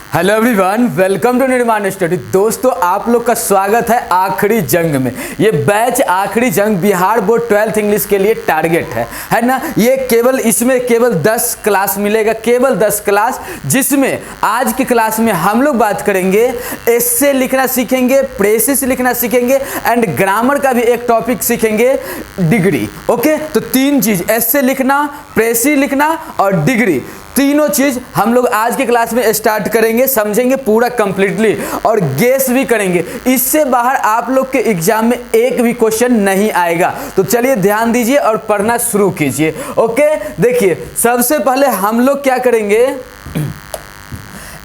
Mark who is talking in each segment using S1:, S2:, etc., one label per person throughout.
S1: Hello everyone, welcome to निर्माण study. दोस्तों, आप लोग का स्वागत है आखिरी जंग में। ये बैच आखिरी जंग बिहार बोर्ड 12th इंग्लिश के लिए टारगेट है ना। ये इसमें केवल 10 क्लास मिलेगा, केवल 10 क्लास, जिसमें आज की क्लास में हम लोग बात करेंगे एस्से लिखना सीखेंगे, प्रेसिस लिखना सीखेंगे एंड ग्रामर का भी एक टॉपिक सीखेंगे, डिग्री। ओके, तो 3 चीज, एस्से लिखना, प्रेसिस लिखना और डिग्री, तीनों चीज हम लोग आज के क्लास में स्टार्ट करेंगे, समझेंगे पूरा कंप्लीटली और गेस भी करेंगे। इससे बाहर आप लोग के एग्जाम में एक भी क्वेश्चन नहीं आएगा। तो चलिए ध्यान दीजिए और पढ़ना शुरू कीजिए। ओके, देखिए सबसे पहले हम लोग क्या करेंगे,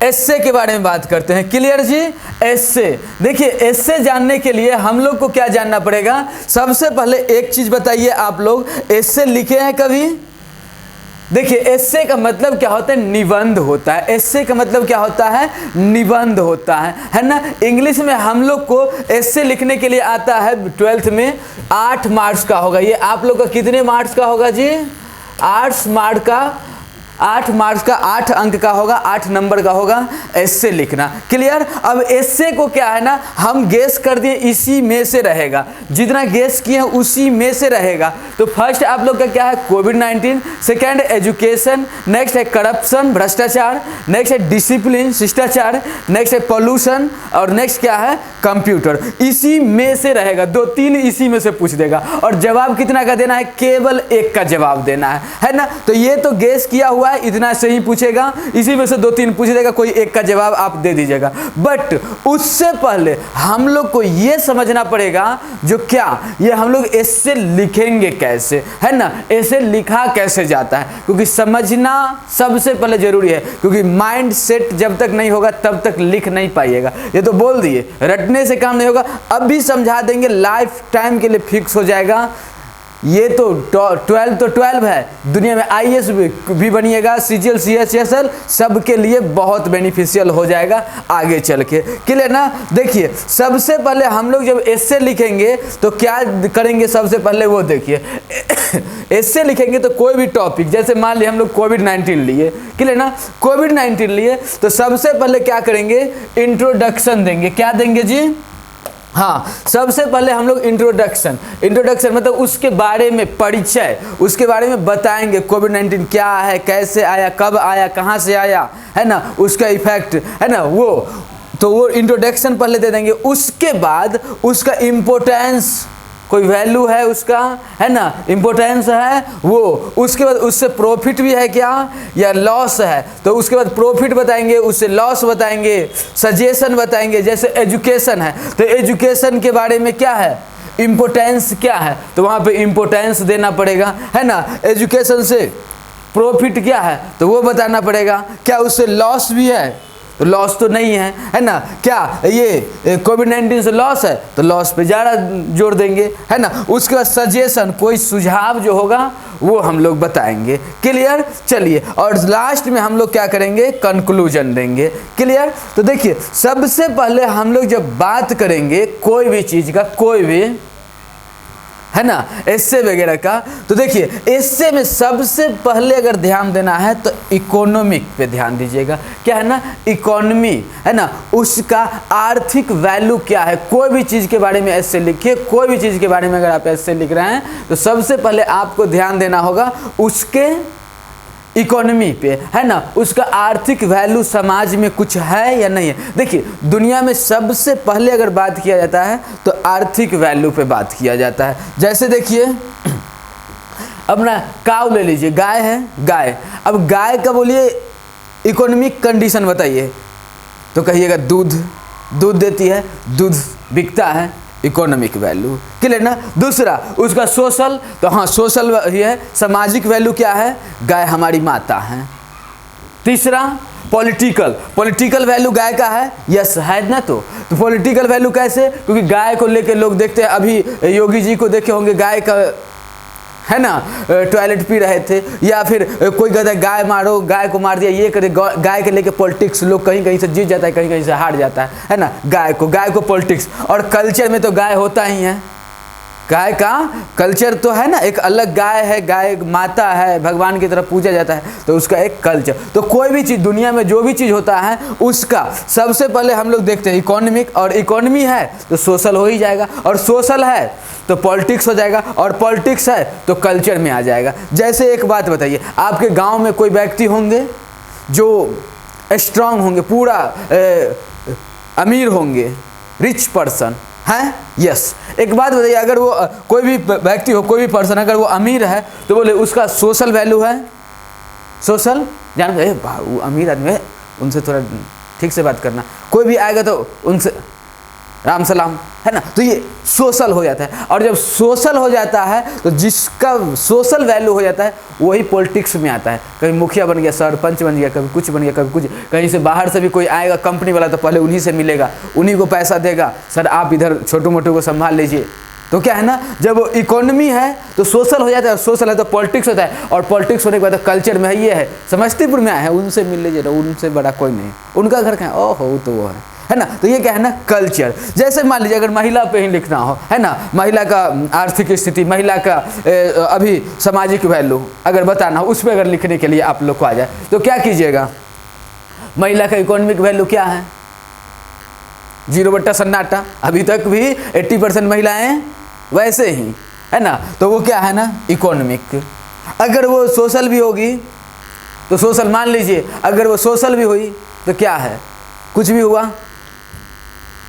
S1: एस्से के बारे में बात करते हैं। क्लियर जी? एस्से, देखिए एस्से जानने के लिए हम लोग को क्या जानना पड़ेगा। सबसे पहले एक चीज बताइए, आप लोग एस्से लिखे हैं कभी? देखिए एस्से का मतलब क्या होता है, निबंध होता है। एस्से का मतलब क्या होता है, निबंध होता है ना। इंग्लिश में हम लोग को एस्से लिखने के लिए आता है 12th में 8 मार्क्स का होगा। ये आप लोग का कितने मार्क्स का होगा जी? 8 मार्क्स का, 8 मार्क्स का, 8 अंक का होगा, 8 नंबर का होगा एस्से लिखना। क्लियर? अब एस्से को क्या है ना, हम गेस कर दिए इसी में से रहेगा, जितना गेस किए हैं उसी में से रहेगा। तो फर्स्ट आप लोग का क्या है, कोविड-19, सेकेंड एजुकेशन, नेक्स्ट है करप्शन, भ्रष्टाचार, नेक्स्ट है डिसिप्लिन, शिष्टाचार, नेक्स्ट है पॉल्यूशन और नेक्स्ट क्या है, कंप्यूटर। इसी में से रहेगा, 2-3 इसी में से पूछ देगा और जवाब कितना का देना है, केवल 1 का जवाब देना है ना। तो ये तो गेस किया हुआ है, इतना से ही पूछेगा, इसी में से 2-3 पूछ देगा, कोई 1 का जवाब आप दे दीजिएगा। बट उससे पहले हम लोग को ये समझना पड़ेगा, जो क्या ये हम लोग एस्से लिखेंगे कैसे, है ना, एस्से लिखा कैसे जाता है, क्योंकि समझना सबसे पहले जरूरी है, क्योंकि माइंड सेट जब तक नहीं होगा तब तक लिख नहीं पाइएगा। ये तो बोल दिए, रटने से काम नहीं होगा। अब भी समझा देंगे, लाइफ टाइम के लिए फिक्स हो जाएगा। ये तो 12 तो 12 है, दुनिया में IAS भी बनिएगा, CGL CHSL सबके लिए बहुत बेनिफिशियल हो जाएगा आगे चल के। क्लियर ना? देखिए सबसे पहले हम लोग जब एस्से लिखेंगे तो क्या करेंगे, सबसे पहले वो देखिए एस्से लिखेंगे तो कोई भी टॉपिक, जैसे मान लिया हम लोग कोविड-19 लिए, क्लियर ना, कोविड-19 लिए तो सबसे पहले क्या करेंगे, इंट्रोडक्शन देंगे। क्या देंगे जी? हाँ, सबसे पहले हम लोग इंट्रोडक्शन मतलब उसके बारे में परिचय, उसके बारे में बताएंगे। कोविड-19 क्या है, कैसे आया, कब आया, कहाँ से आया, है ना, उसका इफेक्ट, है ना, वो इंट्रोडक्शन पहले दे देंगे। उसके बाद उसका इम्पोर्टेंस, कोई वैल्यू है उसका, है ना, इम्पोर्टेंस है वो। उसके बाद उससे प्रॉफिट भी है क्या या लॉस है, तो उसके बाद प्रॉफिट बताएंगे, उससे लॉस बताएंगे, सजेशन बताएंगे। जैसे एजुकेशन है तो एजुकेशन के बारे में क्या है, इम्पोर्टेंस क्या है, तो वहाँ पे इम्पोर्टेंस देना पड़ेगा, है ना। एजुकेशन से प्रॉफिट क्या है तो वो बताना पड़ेगा। क्या उससे लॉस भी है, तो लॉस तो नहीं है ना। क्या ये कोविड-19 से लॉस है तो लॉस पे ज़्यादा जोर देंगे, है ना। उसके बाद सजेशन, कोई सुझाव जो होगा वो हम लोग बताएंगे। क्लियर? चलिए, और लास्ट में हम लोग क्या करेंगे, कंक्लूजन देंगे। क्लियर? तो देखिए सबसे पहले हम लोग जब बात करेंगे कोई भी चीज़ का, कोई भी, है ना, एस्से वगैरह का, तो देखिए एस्से में सबसे पहले अगर ध्यान देना है तो इकोनॉमिक पे ध्यान दीजिएगा। क्या है ना, इकोनॉमी, है ना, उसका आर्थिक वैल्यू क्या है। कोई भी चीज़ के बारे में एस्से लिखिए, कोई भी चीज़ के बारे में अगर आप एस्से लिख रहे हैं तो सबसे पहले आपको ध्यान देना होगा उसके इकोनॉमी पे, है ना, उसका आर्थिक वैल्यू समाज में कुछ है या नहीं है। देखिए दुनिया में सबसे पहले अगर बात किया जाता है तो आर्थिक वैल्यू पे बात किया जाता है। जैसे देखिए अपना काऊ ले लीजिए, गाय है, गाय, अब गाय का बोलिए इकोनॉमिक कंडीशन बताइए, तो कहिएगा दूध देती है, दूध बिकता है, इकोनॉमिक वैल्यू। क्लियर ना? दूसरा उसका सोशल, तो हाँ सोशल ही है, सामाजिक वैल्यू क्या है, गाय हमारी माता है। तीसरा पॉलिटिकल वैल्यू गाय का है, यस है ना। तो पॉलिटिकल वैल्यू कैसे, क्योंकि गाय को लेके लोग देखते हैं, अभी योगी जी को देखे होंगे, गाय का, है ना, टॉयलेट पी रहे थे, या फिर कोई कहता है गाय मारो, गाय को मार दिया, ये करे, गाय के लेके पॉलिटिक्स, लोग कहीं कहीं से जीत जाता है, कहीं कहीं से हार जाता है ना। गाय को पॉलिटिक्स, और कल्चर में तो गाय होता ही है, गाय का कल्चर तो है ना, एक अलग गाय है, गाय माता है, भगवान की तरफ पूजा जाता है, तो उसका एक कल्चर। तो कोई भी चीज़ दुनिया में जो भी चीज़ होता है उसका सबसे पहले हम लोग देखते हैं इकोनॉमिक, और इकोनॉमी है तो सोशल हो ही जाएगा, और सोशल है तो पॉलिटिक्स हो जाएगा, और पॉलिटिक्स है तो कल्चर में आ जाएगा। जैसे एक बात बताइए, आपके गाँव में कोई व्यक्ति होंगे जो स्ट्रांग होंगे, पूरा अमीर होंगे, रिच पर्सन हैं, यस। एक बात बताइए, अगर वो कोई भी व्यक्ति हो, कोई भी पर्सन अगर वो अमीर है तो बोले उसका सोशल वैल्यू है, सोशल जान वो अमीर आदमी है, उनसे थोड़ा ठीक से बात करना, कोई भी आएगा तो उनसे राम सलाम, है ना, तो ये सोशल हो जाता है। और जब सोशल हो जाता है तो जिसका सोशल वैल्यू हो जाता है वही पॉलिटिक्स में आता है। कभी मुखिया बन गया, सरपंच बन गया, कभी कुछ बन गया, कभी कुछ, कहीं से बाहर से भी कोई आएगा कंपनी वाला तो पहले उन्हीं से मिलेगा, उन्हीं को पैसा देगा, सर आप इधर छोटू मोटू को संभाल लीजिए। तो क्या है ना, जब इकोनॉमी है तो सोशल हो जाता है, सोशल है तो पॉलिटिक्स होता है, और पॉलिटिक्स होने के बाद कल्चर में है, ये है समस्तीपुर में आए हैं उनसे मिल लीजिए, उनसे बड़ा कोई नहीं, उनका घर कहाँ, ओहो तो वो है ना। तो ये क्या है ना, कल्चर। जैसे मान लीजिए अगर महिला पे ही लिखना हो, है ना, महिला का आर्थिक स्थिति, महिला का अभी सामाजिक वैल्यू अगर बताना हो, उस पर अगर लिखने के लिए आप लोग को आ जाए तो क्या कीजिएगा, महिला का इकोनॉमिक वैल्यू क्या है, 0 सन्नाटा, अभी तक भी 80% महिलाएं वैसे ही, है ना, तो वो क्या है ना, इकोनॉमिक। अगर वो सोशल भी होगी तो सोशल मान लीजिए, अगर वो सोशल भी हुई तो क्या है, कुछ भी हुआ,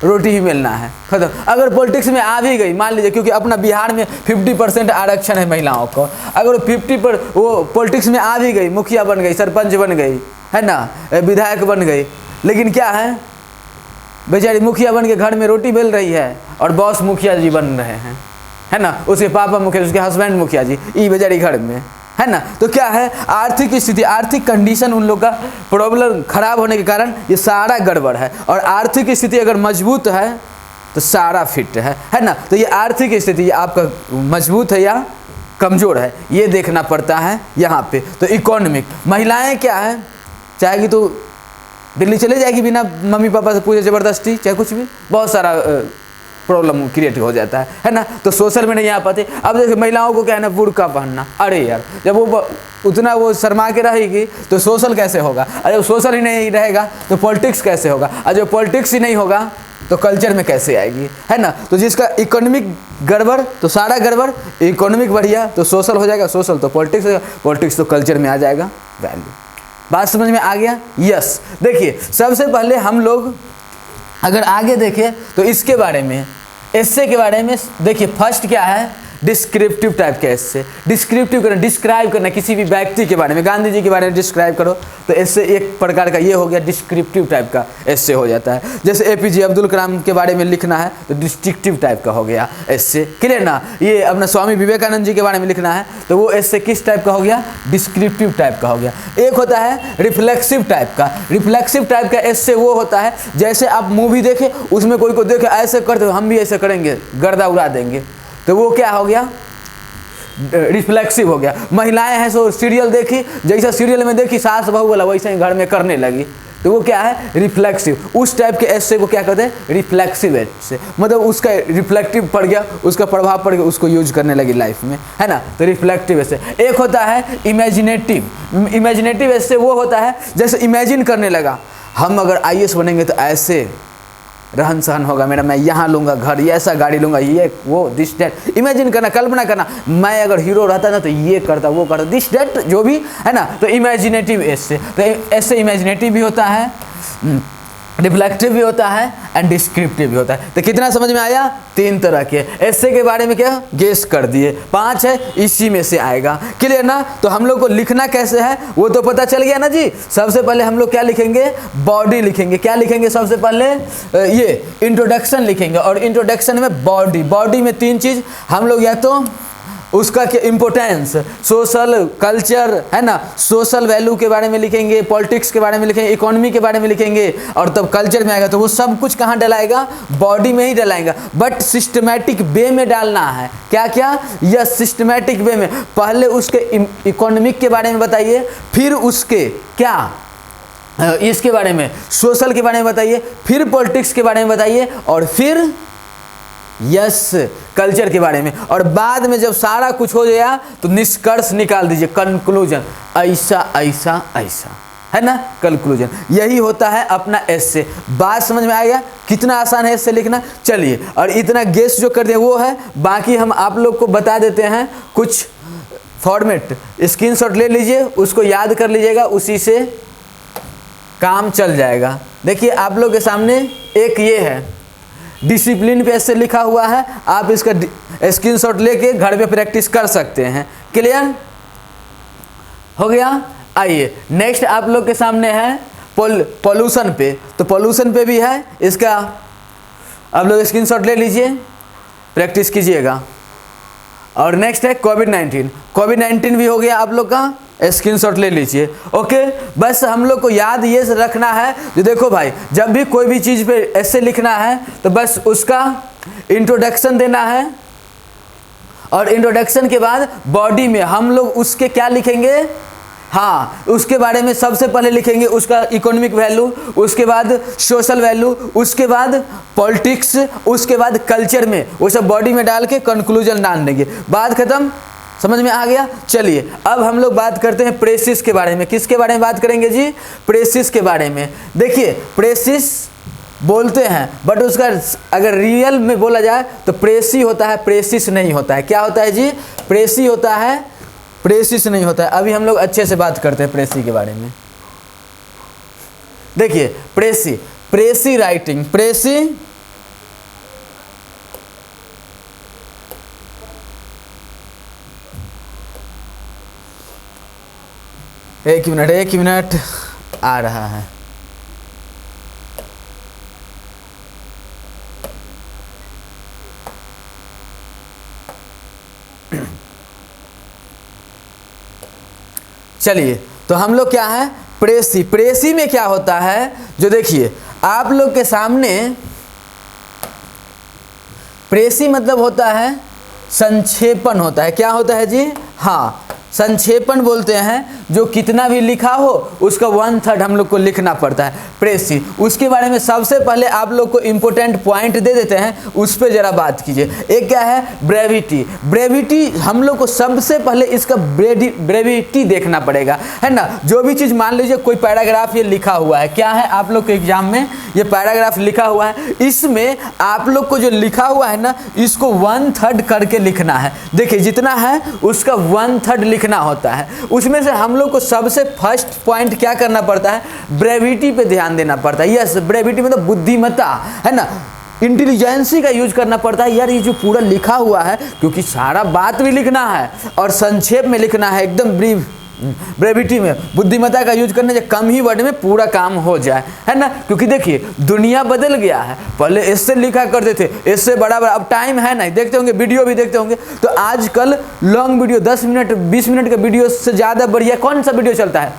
S1: रोटी ही मिलना है, खत्म। अगर पॉलिटिक्स में आ भी गई, मान लीजिए, क्योंकि अपना बिहार में 50% आरक्षण है महिलाओं को, अगर 50 पर वो पॉलिटिक्स में आ भी गई, मुखिया बन गई, सरपंच बन गई, है ना, विधायक बन गई, लेकिन क्या है, बेचारी मुखिया बन के घर में रोटी बेल रही है और बॉस मुखिया जी बन रहे हैं, है ना, उसके पापा मुखिया, उसके हस्बैंड मुखिया जी, ये बेचारी घर में, है ना। तो क्या है, आर्थिक स्थिति, आर्थिक कंडीशन उन लोग का प्रॉब्लम खराब होने के कारण ये सारा गड़बड़ है। और आर्थिक स्थिति अगर मजबूत है तो सारा फिट है ना। तो ये आर्थिक स्थिति आपका मजबूत है या कमज़ोर है, ये देखना पड़ता है यहाँ पे। तो इकोनॉमिक, महिलाएं क्या है, चाहेगी तो दिल्ली चले जाएगी बिना मम्मी पापा से पूछे, ज़बरदस्ती, चाहे कुछ भी, बहुत सारा प्रॉब्लम क्रिएट हो जाता है ना। तो सोशल में नहीं आ पाते। अब देखिए महिलाओं को क्या है ना, बुर्का पहनना, अरे यार जब वो उतना वो शर्मा के रहेगी तो सोशल कैसे होगा, और जब सोशल ही नहीं रहेगा तो पॉलिटिक्स कैसे होगा, और जब पॉलिटिक्स ही नहीं होगा तो कल्चर में कैसे आएगी, है ना। तो जिसका इकोनॉमिक गड़बड़ तो सारा गड़बड़, इकोनॉमिक बढ़िया तो सोशल हो जाएगा, सोशल तो पॉलिटिक्स होगा, पॉलिटिक्स तो कल्चर में आ जाएगा वैल्यू। बात समझ में आ गया, यस। देखिए सबसे पहले हम लोग अगर आगे देखें तो इसके बारे में, एस्से के बारे में देखिए। फर्स्ट क्या है, डिस्क्रिप्टिव टाइप का एस्से। डिस्क्रिप्टिव करना, डिस्क्राइब करना किसी भी व्यक्ति के बारे में, गांधी जी के बारे में डिस्क्राइब करो तो एस्से एक प्रकार का ये हो गया, डिस्क्रिप्टिव टाइप का एस्से हो जाता है। जैसे एपीजे अब्दुल कलाम के बारे में लिखना है तो डिस्क्रिप्टिव टाइप का हो गया एस्से, क्लियर ना। ये अपना स्वामी विवेकानंद जी के बारे में लिखना है तो वो एस्से किस टाइप का हो गया, डिस्क्रिप्टिव टाइप का हो गया। एक होता है रिफ्लेक्सिव टाइप का। रिफ्लेक्सिव टाइप का एस्से वो होता है जैसे आप मूवी देखें, उसमें कोई को देखे ऐसे करते हो, हम भी ऐसे करेंगे, गर्दा उड़ा देंगे, तो वो क्या हो गया, रिफ्लेक्सिव हो गया। महिलाएं हैं सो सीरियल देखी, जैसा सीरियल में देखी सास बहू वाला वैसे ही घर में करने लगी, तो वो क्या है, रिफ्लेक्सिव। उस टाइप के एस्से को क्या कहते हैं, रिफ्लेक्सिव एस्से। मतलब उसका रिफ्लेक्टिव पड़ गया, उसका प्रभाव पड़ गया, उसको यूज करने लगी लाइफ में, है ना। तो रिफ्लेक्टिव एस्से। एक होता है इमेजिनेटिव। इमेजिनेटिव एस्से वो होता है जैसे इमेजिन करने लगा, हम अगर आईएएस बनेंगे तो ऐसे रहन सहन होगा मेरा, मैं यहाँ लूँगा घर, ये ऐसा गाड़ी लूँगा, ये वो दिस डेट, इमेजिन करना, कल्पना करना, मैं अगर हीरो रहता ना तो ये करता, वो करता, दिस डेट जो भी है ना। तो इमेजिनेटिव एस्से। तो ऐसे इमेजिनेटिव भी होता है, रिफ्लेक्टिव भी होता है एंड डिस्क्रिप्टिव भी होता है। तो कितना समझ में आया, 3 तरह के एस्से के बारे में क्या गेस कर दिए, 5 है, इसी में से आएगा, क्लियर ना। तो हम लोग को लिखना कैसे है वो तो पता चल गया ना जी। सबसे पहले हम लोग क्या लिखेंगे, बॉडी लिखेंगे। क्या लिखेंगे, सबसे पहले ये इंट्रोडक्शन लिखेंगे, और इंट्रोडक्शन में बॉडी में 3 चीज़ हम लोग, या तो उसका क्या इम्पोर्टेंस, सोशल कल्चर, है ना, सोशल वैल्यू के बारे में लिखेंगे, पॉलिटिक्स के बारे में लिखेंगे, इकोनॉमी के बारे में लिखेंगे, और तब कल्चर में आएगा तो वो सब कुछ कहाँ डलाएगा, बॉडी में ही डलाएगा। बट सिस्टमैटिक वे में डालना है। क्या क्या, यह सिस्टमैटिक वे में। पहले उसके इकोनॉमिक के बारे में बताइए, फिर उसके क्या इसके बारे में सोशल के बारे में बताइए, फिर पॉलिटिक्स के बारे में बताइए, और फिर यस, कल्चर के बारे में। और बाद में जब सारा कुछ हो गया तो निष्कर्ष निकाल दीजिए, कंक्लूजन, ऐसा ऐसा ऐसा, है ना, कंक्लूजन। यही होता है अपना एस्से। बात समझ में आ गया? कितना आसान है एस्से लिखना। चलिए, और इतना गेस जो कर दिया वो है, बाकी हम आप लोग को बता देते हैं कुछ फॉर्मेट। स्क्रीनशॉट ले लीजिए, उसको याद कर लीजिएगा, उसी से काम चल जाएगा। देखिए आप लोग के सामने एक ये है, डिसिप्लिन पे ऐसे लिखा हुआ है, आप इसका स्क्रीनशॉट लेके घर पे प्रैक्टिस कर सकते हैं। क्लियर हो गया? आइए नेक्स्ट आप लोग के सामने है पॉल्यूशन पे। तो पॉल्यूशन पे भी है, इसका आप लोग स्क्रीनशॉट ले लीजिए, प्रैक्टिस कीजिएगा। और नेक्स्ट है कोविड-19। कोविड-19 भी हो गया आप लोग का, स्क्रीनशॉट ले लीजिए। ओके, बस हम लोग को याद ये रखना है, जो देखो भाई, जब भी कोई भी चीज़ पे ऐसे लिखना है तो बस उसका इंट्रोडक्शन देना है, और इंट्रोडक्शन के बाद बॉडी में हम लोग उसके क्या लिखेंगे, हाँ, उसके बारे में सबसे पहले लिखेंगे उसका इकोनॉमिक वैल्यू, उसके बाद सोशल वैल्यू, उसके बाद पॉलिटिक्स, उसके बाद कल्चर में, वो सब बॉडी में डाल के कंक्लूजन डाल देंगे। बात खत्म, समझ में आ गया? चलिए अब हम लोग बात करते हैं प्रेसिस के बारे में। किसके बारे में बात करेंगे जी? प्रेसिस के बारे में। देखिए प्रेसिस बोलते हैं, बट उसका अगर रियल में बोला जाए तो प्रेसी होता है, प्रेसिस नहीं होता है। क्या होता है जी? प्रेसी होता है, प्रेसिस नहीं होता है। अभी हम लोग अच्छे से बात करते हैं प्रेसी के बारे में। देखिए प्रेसी, प्रेसी राइटिंग, प्रेसी एक मिनट आ रहा है। चलिए, तो हम लोग क्या है, प्रेसी। प्रेसी में क्या होता है, जो देखिए आप लोग के सामने, प्रेसी मतलब होता है संक्षेपण होता है। क्या होता है जी? हाँ, संक्षेपण बोलते हैं, जो कितना भी लिखा हो उसका 1/3 हम लोग को लिखना पड़ता है, प्रेसी। उसके बारे में सबसे पहले आप लोग को इम्पोर्टेंट पॉइंट दे देते हैं, उस पर जरा बात कीजिए। एक क्या है? ब्रेविटी। ब्रेविटी हम लोग को सबसे पहले इसका ब्रेविटी देखना पड़ेगा, है ना। जो भी चीज़, मान लीजिए कोई पैराग्राफ ये लिखा हुआ है, क्या है आप लोग के एग्जाम में ये पैराग्राफ लिखा हुआ है, इसमें आप लोग को जो लिखा हुआ है ना, इसको 1/3 करके लिखना है। देखिए जितना है उसका 1/3 लिखना होता है। उसमें से हम लोग को सबसे फर्स्ट पॉइंट क्या करना पड़ता है? ब्रेविटी पे ध्यान देना पड़ता है। यस, ब्रेविटी मतलब बुद्धिमत्ता, है ना, इंटेलिजेंसी का यूज करना पड़ता है। यार ये जो पूरा लिखा हुआ है, क्योंकि सारा बात भी लिखना है और संक्षेप में लिखना है, एकदम ब्रीफ। ब्रेविटी में बुद्धिमत्ता का यूज करने से कम ही वर्ड में पूरा काम हो जाए, है ना। क्योंकि देखिए दुनिया बदल गया है, पहले इससे लिखा करते थे, इससे बड़ा बड़ा, अब टाइम है नहीं, देखते होंगे वीडियो भी देखते होंगे, तो आजकल लॉन्ग वीडियो 10 मिनट 20 मिनट का वीडियो से ज़्यादा बढ़िया कौन सा वीडियो चलता है?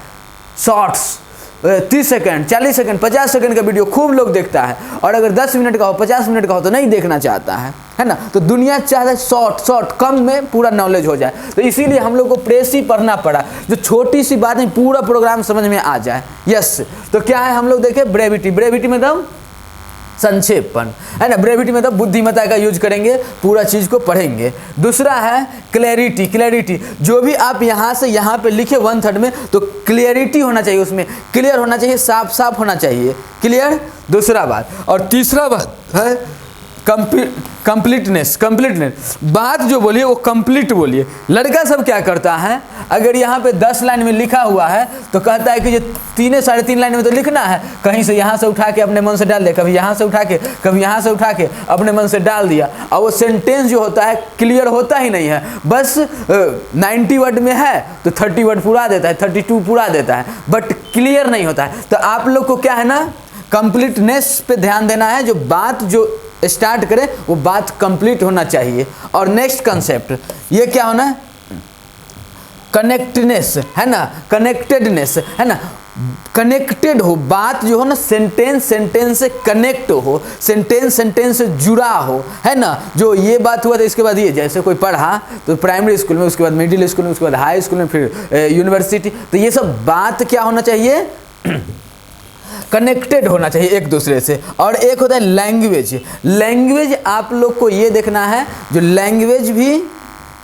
S1: शॉर्ट्स, 30 सेकंड 40 सेकंड 50 सेकंड का वीडियो खूब लोग देखता है। और अगर 10 मिनट का हो 50 मिनट का हो तो नहीं देखना चाहता है ना। तो दुनिया चाहता है शॉर्ट कम में पूरा नॉलेज हो जाए। तो इसीलिए हम लोग को प्रेसी पढ़ना पड़ा, जो छोटी सी बात नहीं पूरा प्रोग्राम समझ में आ जाए। यस, तो क्या है हम लोग देखें ब्रेविटी। ब्रेविटी मतलब संक्षेपण, है ना। ब्रेविटी मतलब बुद्धिमत्ता का यूज करेंगे, पूरा चीज़ को पढ़ेंगे। दूसरा है क्लैरिटी। क्लैरिटी, जो भी आप यहाँ से यहाँ पे लिखे 1/3 में, तो क्लियरिटी होना चाहिए, उसमें क्लियर होना चाहिए, साफ साफ होना चाहिए, क्लियर। दूसरा बात, और तीसरा बात है कंप्लीटनेस। बात जो बोलिए वो कंप्लीट बोलिए। लड़का सब क्या करता है, अगर यहाँ पे 10 लाइन में लिखा हुआ है तो कहता है कि ये 3 साढ़े 3 लाइन में तो लिखना है, कहीं से यहाँ से उठा के अपने मन से डाल दिया, कभी यहाँ से उठा के, कभी यहाँ से उठा के अपने मन से डाल दिया, और वो सेंटेंस जो होता है क्लियर होता ही नहीं है। बस 90 वर्ड में है तो 30 वर्ड पूरा देता है, 32 पूरा देता है, बट क्लियर नहीं होता है। तो आप लोग को क्या है ना, कंप्लीटनेस पे ध्यान देना है। जो बात जो स्टार्ट करे वो बात कंप्लीट होना चाहिए। और नेक्स्ट कंसेप्ट ये क्या होना है? कनेक्टनेस, है ना, कनेक्टेडनेस, है ना, कनेक्टेड हो बात जो हो ना, सेंटेंस से कनेक्ट हो, सेंटेंस से जुड़ा हो, है ना। जो ये बात हुआ था इसके बाद ये, जैसे कोई पढ़ा तो प्राइमरी स्कूल में, उसके बाद मिडिल स्कूल में, उसके बाद हाई स्कूल में, फिर यूनिवर्सिटी, तो ये सब बात क्या होना चाहिए? कनेक्टेड होना चाहिए एक दूसरे से। और एक होता है लैंग्वेज। लैंग्वेज आप लोग को ये देखना है, जो लैंग्वेज भी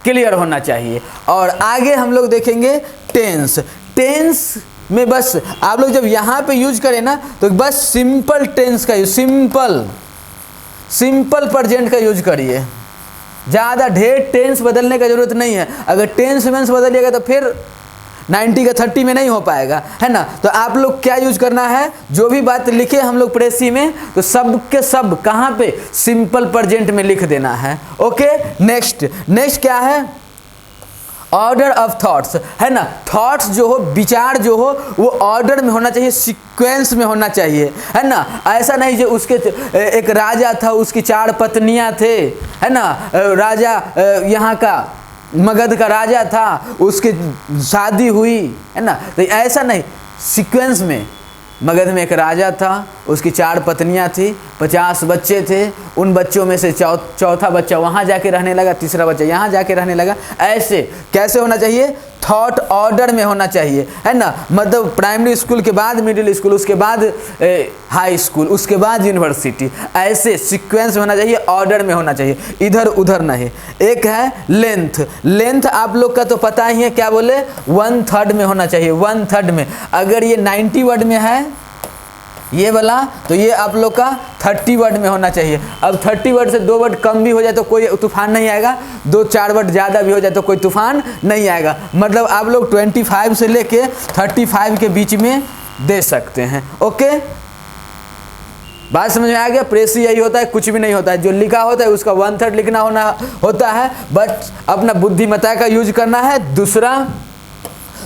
S1: क्लियर होना चाहिए। और आगे हम लोग देखेंगे टेंस। टेंस में बस आप लोग जब यहाँ पे यूज करें ना, तो बस सिंपल टेंस का यूज, सिंपल प्रेजेंट का यूज करिए। ज़्यादा ढेर टेंस बदलने का जरूरत नहीं है। अगर टेंस वेंस बदलिएगा तो फिर 90 का 30 में नहीं हो पाएगा, है ना। तो आप लोग क्या यूज करना है, जो भी बात लिखे हम लोग प्रेसी में, तो सब के सब कहाँ पे, सिंपल प्रेजेंट में लिख देना है। ओके, नेक्स्ट क्या है, ऑर्डर ऑफ थॉट्स, है ना। थॉट्स जो हो, विचार जो हो, वो ऑर्डर में होना चाहिए, सीक्वेंस में होना चाहिए, है ना। ऐसा नहीं जो उसके एक राजा था, उसकी 4 पत्नियां थे, है ना। राजा यहाँ का मगध का राजा था, उसकी शादी हुई, है ना। तो ऐसा नहीं, सीक्वेंस में मगध में एक राजा था, उसकी 4 पत्नियां थी, 50 बच्चे थे। उन बच्चों में से चौथा बच्चा वहाँ जाके रहने लगा, तीसरा बच्चा यहाँ जाके रहने लगा। ऐसे कैसे होना चाहिए, थॉट ऑर्डर में होना चाहिए, है ना। मतलब प्राइमरी स्कूल के बाद मिडिल स्कूल, उसके बाद हाई स्कूल, उसके बाद यूनिवर्सिटी, ऐसे सीक्वेंस में होना चाहिए, ऑर्डर में होना चाहिए, इधर उधर नहीं। एक है लेंथ। लेंथ आप लोग का तो पता ही है, क्या बोले, 1/3 में होना चाहिए, 1/3 में। अगर ये 90 वर्ड में है ये वाला, तो ये आप लोग का 30 वर्ड में होना चाहिए। अब 30 वर्ड से 2 वर्ड कम भी हो जाए तो कोई तूफान नहीं आएगा, 2-4 वर्ड ज़्यादा भी हो जाए तो कोई तूफान नहीं आएगा। मतलब आप लोग 25 से लेके 35 के बीच में दे सकते हैं। ओके, बात समझ में आ गया। प्रेस यही होता है, कुछ भी नहीं होता है, जो लिखा होता है उसका 1/3 लिखना होता है, बट अपना बुद्धिमत्ता का यूज करना है। दूसरा,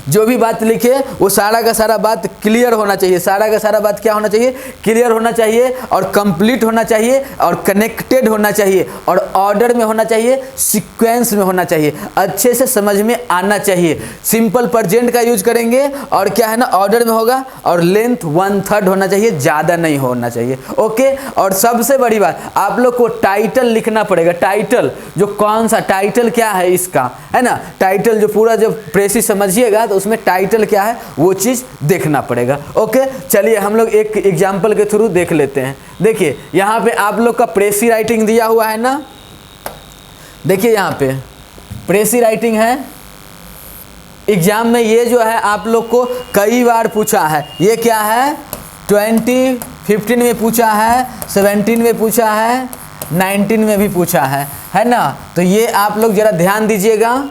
S1: जो भी बात लिखे वो सारा का सारा बात क्लियर होना चाहिए, सारा का सारा बात क्या होना चाहिए, क्लियर होना चाहिए, और कंप्लीट होना चाहिए, और कनेक्टेड होना चाहिए, और ऑर्डर में होना चाहिए, सीक्वेंस में होना चाहिए, अच्छे से समझ में आना चाहिए। सिंपल प्रेजेंट का यूज करेंगे, और क्या है ना, ऑर्डर में होगा, और लेंथ 1/3 होना चाहिए, ज़्यादा नहीं होना चाहिए। ओके, और सबसे बड़ी बात, आप लोग को टाइटल लिखना पड़ेगा। टाइटल जो कौन सा टाइटल क्या है इसका, है ना, टाइटल जो पूरा जब प्रेसी समझिएगा तो उसमें टाइटल क्या है वो चीज़ देखना पड़ेगा। ओके, चलिए हम लोग एक एग्जाम्पल के थ्रू देख लेते हैं। देखिए यहाँ पे आप लोग का प्रेसी राइटिंग दिया हुआ है ना, देखिए यहाँ पे प्रेसी राइटिंग है। एग्जाम में ये जो है आप लोग को कई बार पूछा है। ये क्या है, 2015 में पूछा है, 17 में पूछा है, 19 में भी पूछा है ना। तो ये आप लोग जरा ध्यान दीजिएगा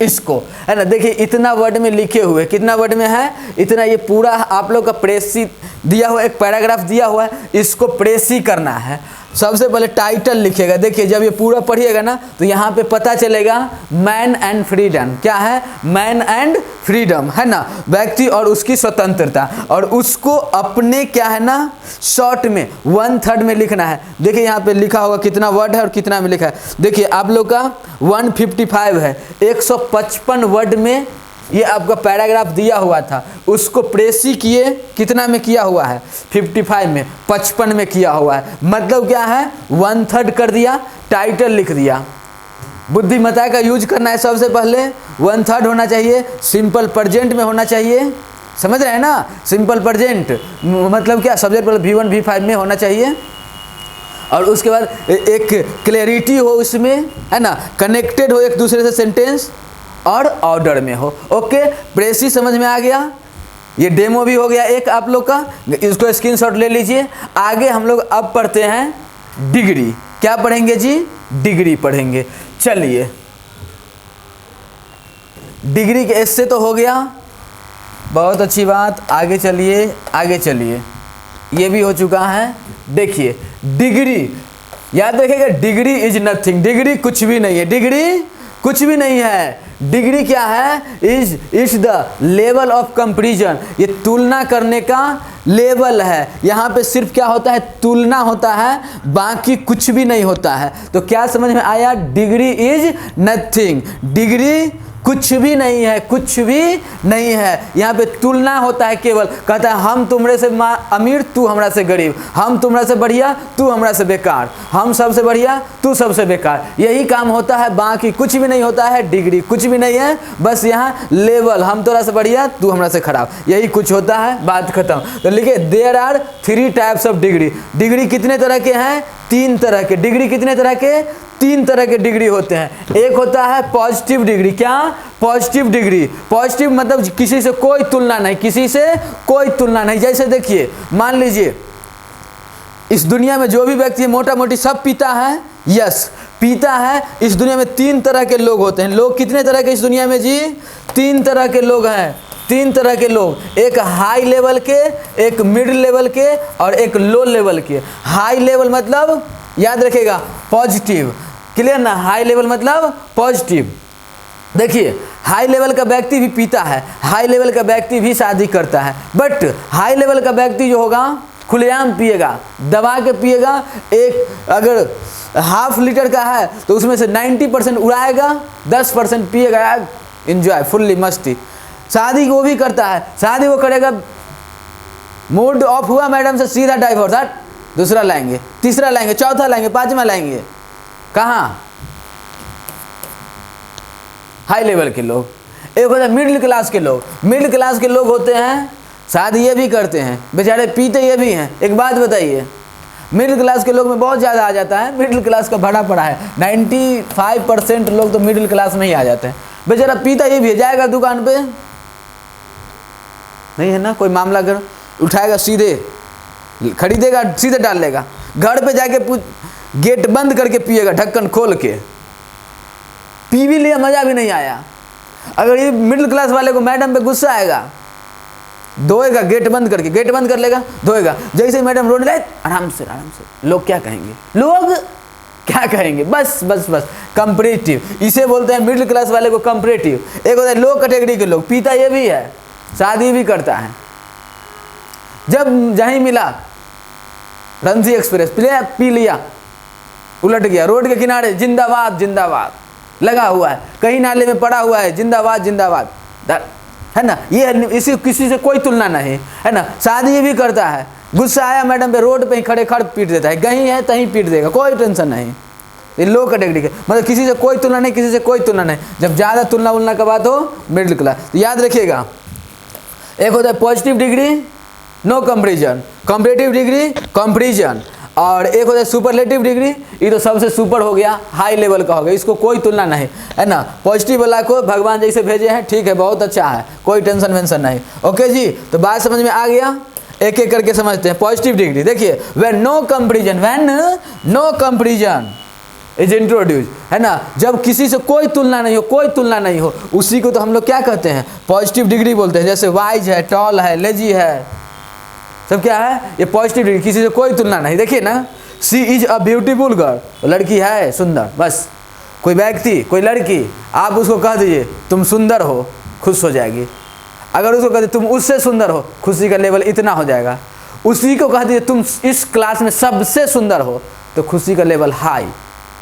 S1: इसको, है ना। देखिए इतना वर्ड में लिखे हुए, कितना वर्ड में है, इतना। ये पूरा आप लोग का प्रेसी दिया हुआ, एक पैराग्राफ दिया हुआ है, इसको प्रेसी करना है। सबसे पहले टाइटल लिखेगा। देखिए जब ये पूरा पढ़िएगा ना, तो यहाँ पे पता चलेगा मैन एंड फ्रीडम। क्या है, मैन एंड फ्रीडम, है ना, व्यक्ति और उसकी स्वतंत्रता। और उसको अपने क्या है ना, शॉर्ट में 1/3 में लिखना है। देखिए यहाँ पे लिखा होगा कितना वर्ड है और कितना में लिखा है। देखिए आप लोग का 155 है, 155 वर्ड में ये आपका पैराग्राफ दिया हुआ था, उसको प्रेसी किए, कितना में किया हुआ है, 55 में, 55 में किया हुआ है। मतलब क्या है, 1/3 कर दिया, टाइटल लिख दिया। बुद्धिमत्ता का यूज करना है। सबसे पहले 1/3 होना चाहिए, सिंपल प्रेजेंट में होना चाहिए, समझ रहे हैं ना। सिंपल प्रेजेंट मतलब क्या, सब्जेक्ट पहले V1 V5 में होना चाहिए, और उसके बाद एक क्लैरिटी हो उसमें, है ना, कनेक्टेड हो एक दूसरे से सेंटेंस, और ऑर्डर में हो। ओके, प्रेसी समझ में आ गया। ये डेमो भी हो गया एक आप लोग का, इसको स्क्रीनशॉट ले लीजिए। आगे हम लोग अब पढ़ते हैं डिग्री। क्या पढ़ेंगे जी, डिग्री पढ़ेंगे। चलिए डिग्री के एस्से तो हो गया, बहुत अच्छी बात। आगे चलिए, ये भी हो चुका है। देखिए डिग्री, याद रखिएगा, डिग्री इज नथिंग। डिग्री कुछ भी नहीं है, डिग्री कुछ भी नहीं है। डिग्री क्या है, is the level of comparison. ये तुलना करने का लेवल है। यहाँ पे सिर्फ क्या होता है, तुलना होता है, बाकी कुछ भी नहीं होता है। तो क्या समझ में आया, डिग्री इज नथिंग। डिग्री कुछ भी नहीं है, कुछ भी नहीं है। यहाँ पे तुलना होता है केवल, कहता है हम तुमरे से अमीर, तू हमरा से गरीब, हम तुमरा से बढ़िया, तू हमरा से बेकार, हम सबसे बढ़िया, तू सबसे बेकार। यही काम होता है, बाकी कुछ भी नहीं होता है। डिग्री कुछ भी नहीं है, बस यहाँ लेवल, हम तोरा से बढ़िया, तू हमरा से खराब, यही कुछ होता है, बात खत्म। तो लिखे there are 3 types of degree. Degree कितने तरह के हैं? 3 तरह के। डिग्री कितने तरह के? 3 तरह के डिग्री होते हैं। एक होता है पॉजिटिव डिग्री। क्या? Positive degree. पॉजिटिव मतलब किसी से कोई तुलना नहीं, किसी से कोई तुलना नहीं। जैसे देखिए, मान लीजिए इस दुनिया में जो भी व्यक्ति मोटा मोटी सब पीता है, यस पीता है। इस दुनिया में 3 तरह के लोग होते हैं। लोग कितने तरह के इस दुनिया में जी? 3 तरह के लोग हैं। 3 तरह के लोग, एक हाई लेवल के, एक मिड लेवल के और एक लो लेवल के। हाई लेवल मतलब याद रखिएगा पॉजिटिव, क्लियर ना? हाई लेवल मतलब पॉजिटिव। देखिए हाई लेवल का व्यक्ति भी पीता है, हाई लेवल का व्यक्ति भी शादी करता है, बट हाई लेवल का व्यक्ति जो होगा खुलेआम पिएगा, दबा के पिएगा। एक अगर ½ लीटर का है तो उसमें से 90% उड़ाएगा, 10% पिएगा, एंजॉय फुल्ली मस्ती। शादी वो भी करता है, शादी वो करेगा, मूड ऑफ हुआ मैडम से सीधा डाइवोर्स, हट, दूसरा लाएंगे, तीसरा लाएंगे, चौथा लाएंगे, 5वां लाएंगे। कहाँ? हाई लेवल के लोग। एक होता है मिडिल क्लास के लोग। मिडिल क्लास के लोग होते हैं, शादी ये भी करते हैं, बेचारे पीते ये भी हैं। एक बात बताइए, मिडिल क्लास के लोग में बहुत ज़्यादा आ जाता है, मिडिल क्लास का भरा पड़ा है। 95% लोग तो मिडिल क्लास में ही आ जाते हैं। बेचारा पीता ये भी है, जाएगा दुकान पे, नहीं है ना कोई मामला, अगर उठाएगा सीधे खरीदेगा, सीधे डाल लेगा, घर पे जाके गेट बंद करके पिएगा, ढक्कन खोल के। पी भी लिया, मज़ा भी नहीं आया। अगर ये मिडिल क्लास वाले को मैडम पे गुस्सा आएगा, धोएगा गेट बंद करके, गेट बंद कर लेगा, धोएगा। जैसे मैडम रोने लगे, आराम से आराम से। लोग क्या कहेंगे? लोग क्या कहेंगे? बस बस बस कंपैरेटिव, इसे बोलते हैं मिडिल क्लास वाले को कंपैरेटिव। एक होता है लो कैटेगरी के लोग, पीता ये भी है, शादी भी करता है। जब जहीं मिला रणजी एक्सप्रेस पी लिया, उलट गया, रोड के किनारे जिंदाबाद जिंदाबाद लगा हुआ है, कहीं नाले में पड़ा हुआ है, जिंदाबाद जिंदाबाद, है ना? ये इसी किसी से कोई तुलना नहीं, है ना? शादी भी करता है, गुस्सा आया मैडम पे, रोड पे ही खड़े खड़ पीट देता है, कहीं है तहीं पीट देगा, कोई टेंशन नहीं। ये लो कैटेगरी के, मतलब किसी से कोई तुलना नहीं, किसी से कोई तुलना नहीं। जब ज़्यादा तुलना उलना का बात हो, मिडिल क्लास। तो याद रखिएगा, एक होता है positive degree, no comparison, comparative degree, comparison, और एक होता है सुपरलेटिव डिग्री। ये तो सबसे सुपर हो गया, हाई लेवल का हो गया, इसको कोई तुलना नहीं, है ना? पॉजिटिव वाला को भगवान जैसे भेजे हैं, ठीक है, बहुत अच्छा है, कोई टेंशन वेंशन नहीं। ओके जी, तो बात समझ में आ गया? एक एक करके समझते हैं। पॉजिटिव डिग्री देखिए, when no comparison is introduce, है ना? जब किसी से कोई तुलना नहीं हो, कोई तुलना नहीं हो, उसी को तो हम लोग क्या कहते हैं? पॉजिटिव डिग्री बोलते हैं। जैसे वाइज है, टॉल है, लेजी है, सब क्या है? ये पॉजिटिव डिग्री, किसी से कोई तुलना नहीं। देखिए ना, सी इज अ ब्यूटीफुल गर्ल, लड़की है सुंदर, बस। कोई व्यक्ति, कोई लड़की, आप उसको कह दीजिए तुम सुंदर हो, खुश हो जाएगी। अगर उसको कह दीजिए तुम उससे सुंदर हो, खुशी का लेवल इतना हो जाएगा। उसी को कह दीजिए तुम इस क्लास में सबसे सुंदर हो, तो खुशी का लेवल हाई,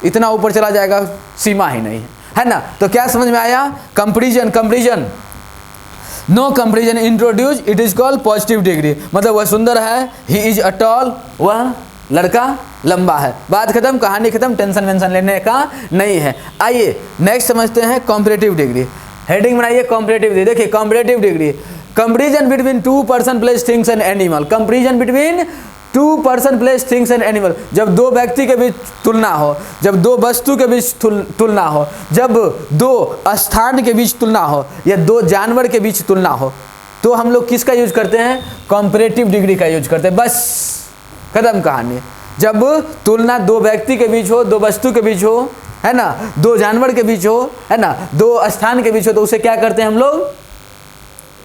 S1: इतना ऊपर चला जाएगा, सीमा ही नहीं है ना? तो क्या समझ में आया? Comparison, no comparison introduce, it is called positive degree. मतलब वह सुंदर है, ही इज अ टॉल, वह लड़का लंबा है। बात खत्म, कहानी खत्म, टेंशन वेंशन लेने का नहीं है। आइए नेक्स्ट समझते हैं कंपेरेटिव डिग्री। हेडिंग बनाइए कंपेरेटिव डिग्री। देखिए comparative degree, comparison between 2 person place things and animal. Comparison between 2 person place things and animal, जब 2 व्यक्ति के बीच तुलना हो, जब 2 वस्तु के बीच तुलना हो, जब 2 स्थान के बीच तुलना हो, या 2 जानवर के बीच तुलना हो, तो हम लोग किसका यूज करते हैं? कंपेरेटिव डिग्री का यूज करते हैं। बस खत्म कहानी। जब तुलना 2 व्यक्ति के बीच हो, 2 वस्तु के बीच हो, है ना, 2 जानवर के बीच हो, है ना, 2 स्थान के बीच हो, तो उसे क्या करते हैं हम लोग?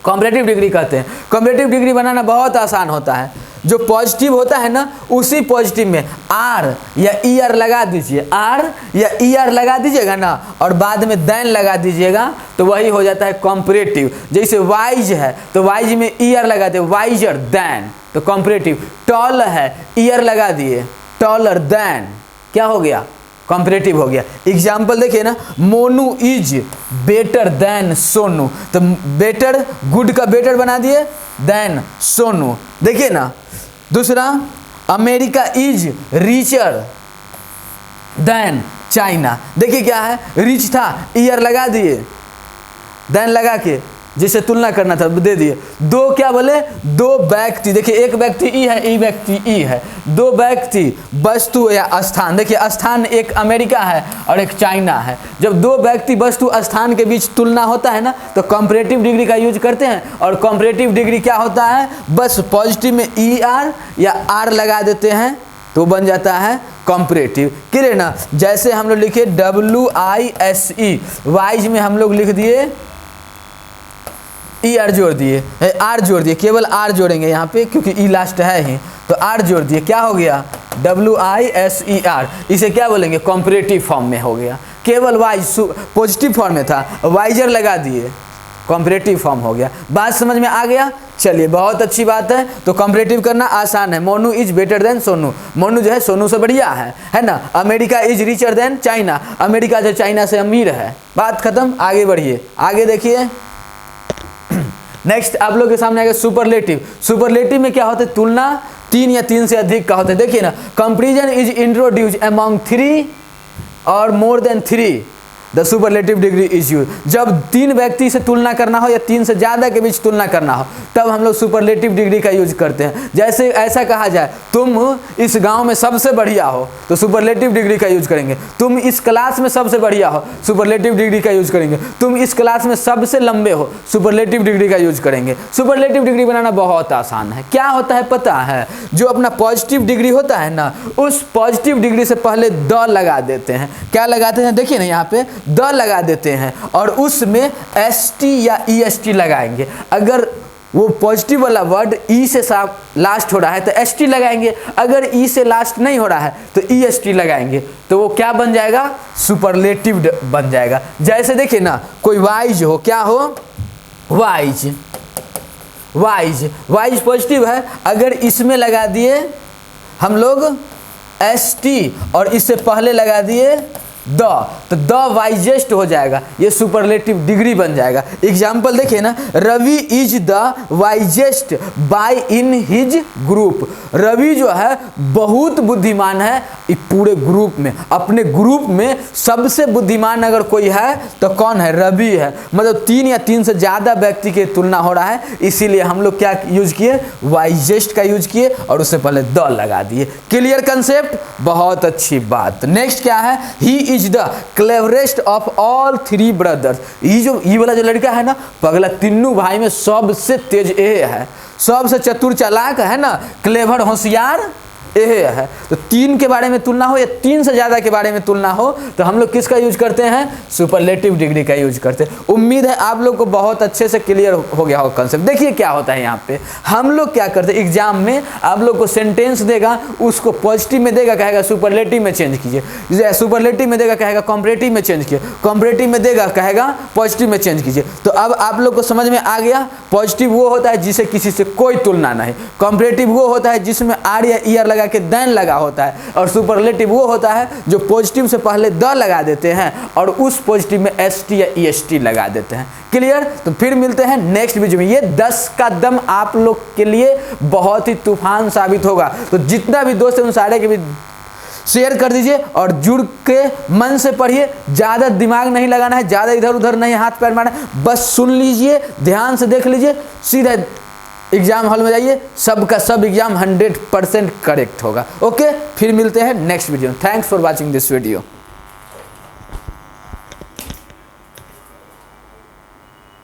S1: कंपेरेटिव डिग्री कहते हैं। कंपेरेटिव डिग्री बनाना बहुत आसान होता है। जो पॉजिटिव होता है ना, उसी पॉजिटिव में आर या ई आर लगा दीजिए, आर या ई आर लगा दीजिएगा ना, और बाद में दैन लगा दीजिएगा, तो वही हो जाता है कंपेरेटिव। जैसे वाइज है तो वाइज में ई आर लगा दिए, वाइजर दैन, तो कंपेरेटिव। टॉल है, ई आर लगा दिए, टॉलर दैन, क्या हो गया? कॉम्परेटिव हो गया। एग्जाम्पल देखिए ना, Monu is better than Sonu, तो बेटर, गुड का बेटर बना दिए, देन सोनू। देखिए ना, दूसरा America is richer than China, देखिए क्या है, रिच था, ईयर लगा दिए, देन लगा के जिसे तुलना करना था दे दिए। दो क्या बोले, दो व्यक्ति, देखिए एक व्यक्ति ई है, ई व्यक्ति ई है, दो व्यक्ति वस्तु या स्थान, देखिए स्थान एक अमेरिका है और एक चाइना है। जब दो व्यक्ति वस्तु स्थान के बीच तुलना होता है ना, तो कंपैरेटिव डिग्री का यूज करते हैं। और कंपैरेटिव डिग्री क्या होता है, बस पॉजिटिव में ई आर या आर लगा देते हैं तो बन जाता है कंपैरेटिव। क्लियर ना, जैसे हम लोग लिखे WISE, वाइज में हम लोग लिख दिए ई आर जोड़ दिए, आर जोड़ दिए, केवल आर जोड़ेंगे यहाँ पे क्योंकि ई लास्ट है ही, तो आर जोड़ दिए, क्या हो गया, WISER, इसे क्या बोलेंगे, कंपैरेटिव फॉर्म में हो गया। केवल वाइज पॉजिटिव फॉर्म में था, वाइजर लगा दिए, कंपैरेटिव फॉर्म हो गया। बात समझ में आ गया, चलिए बहुत अच्छी बात है। तो कंपैरेटिव करना आसान है। Monu is better than Sonu, Monu जो है सोनू से बढ़िया है ना। America is richer than China, America जो चाइना से अमीर है। बात खत्म, आगे बढ़िए, आगे देखिए। नेक्स्ट आप लोग के सामने आएगा सुपरलेटिव। सुपरलेटिव में क्या होता है, तुलना, तीन या तीन से अधिक का होता है। देखिए ना, कंपैरिजन इज इंट्रोड्यूस्ड अमॉन्ग 3 और more than 3, the superlative degree is use. जब तीन व्यक्ति से तुलना करना हो या तीन से ज़्यादा के बीच तुलना करना हो, तब हम लोग सुपरलेटिव डिग्री का यूज करते हैं। जैसे ऐसा कहा जाए, तुम इस गांव में सबसे बढ़िया हो, तो सुपरलेटिव डिग्री का यूज करेंगे। तुम इस क्लास में सबसे बढ़िया हो, सुपरलेटिव डिग्री का यूज करेंगे। तुम इस क्लास में सबसे लंबे हो, सुपरलेटिव डिग्री का यूज करेंगे। सुपरलेटिव डिग्री बनाना बहुत आसान है। क्या होता है पता है, जो अपना पॉजिटिव डिग्री होता है ना, उस पॉजिटिव डिग्री से पहले द लगा देते हैं। क्या लगाते हैं, देखिए ना यहाँ पे द लगा देते हैं और उसमें ST या EST लगाएंगे। अगर वो पॉजिटिव वाला वर्ड ई से लास्ट हो रहा है तो ST लगाएंगे, अगर ई से लास्ट नहीं हो रहा है तो EST लगाएंगे, तो वो क्या बन जाएगा, सुपरलेटिव बन जाएगा। जैसे देखिए ना, कोई वाइज हो, क्या हो, वाइज, वाइज, वाइज पॉजिटिव है, अगर इसमें लगा दिए हम लोग ST और इससे पहले लगा दिए द, तो द वाइजेस्ट हो जाएगा, ये सुपरलेटिव डिग्री बन जाएगा। एग्जाम्पल देखिए ना, Ravi is the wisest boy in his group. Ravi जो है बहुत बुद्धिमान है पूरे ग्रुप में, अपने ग्रुप में सबसे बुद्धिमान अगर कोई है तो कौन है, रवि है। मतलब तीन या तीन से ज़्यादा व्यक्ति की तुलना हो रहा है, इसीलिए हम लोग क्या यूज किए, वाइजेस्ट का यूज किए और उससे पहले द लगा दिए। क्लियर कंसेप्ट, बहुत अच्छी बात। नेक्स्ट क्या है, he is the cleverest of all 3 brothers. ये वाला जो लड़का है ना, पगला तीनों भाई में सबसे तेज ए है, सबसे चतुर चालाक है ना, क्लेवर होशियार ए है। तो तीन के बारे में तुलना हो या तीन से ज़्यादा के बारे में तुलना हो तो हम लोग किसका यूज करते हैं, सुपरलेटिव डिग्री का यूज करते हैं। उम्मीद है आप लोग को बहुत अच्छे से क्लियर हो गया हो कंसेप्ट। देखिए क्या होता है यहाँ पे, हम लोग क्या करते हैं, एग्जाम में आप लोग को सेंटेंस देगा, उसको पॉजिटिव में देगा, कहेगा सुपरलेटिव में चेंज कीजिए, सुपरलेटिव में देगा कहेगा कंपैरेटिव में चेंज कीजिए, कंपैरेटिव में देगा कहेगा पॉजिटिव में चेंज कीजिए। तो अब आप लोग को समझ में आ गया, पॉजिटिव वो होता है जिसे किसी से कोई तुलना नहीं, कंपैरेटिव वो होता है जिसमें आर या ईयर लगा के देन लगा होता है, और सुपरलेटिव वो होता है जो पॉजिटिव से पहले द लगा देते हैं और उस पॉजिटिव में ST या EST लगा देते हैं। क्लियर, तो फिर मिलते हैं नेक्स्ट वीडियो में। ये 10 का दम आप लोग के लिए बहुत ही तूफान साबित होगा, तो जितना भी दोस्त है उन सारे के भी शेयर कर दीजिए और जुड़ के मन से पढ़िए। ज़्यादा दिमाग नहीं लगाना है, ज़्यादा इधर उधर नहीं हाथ पैर मारना, बस सुन लीजिए, ध्यान से देख लीजिए, सीधा एग्जाम हॉल में जाइए, सबका सब एग्जाम 100% करेक्ट होगा। ओके, फिर मिलते हैं next video. Thanks for watching this video.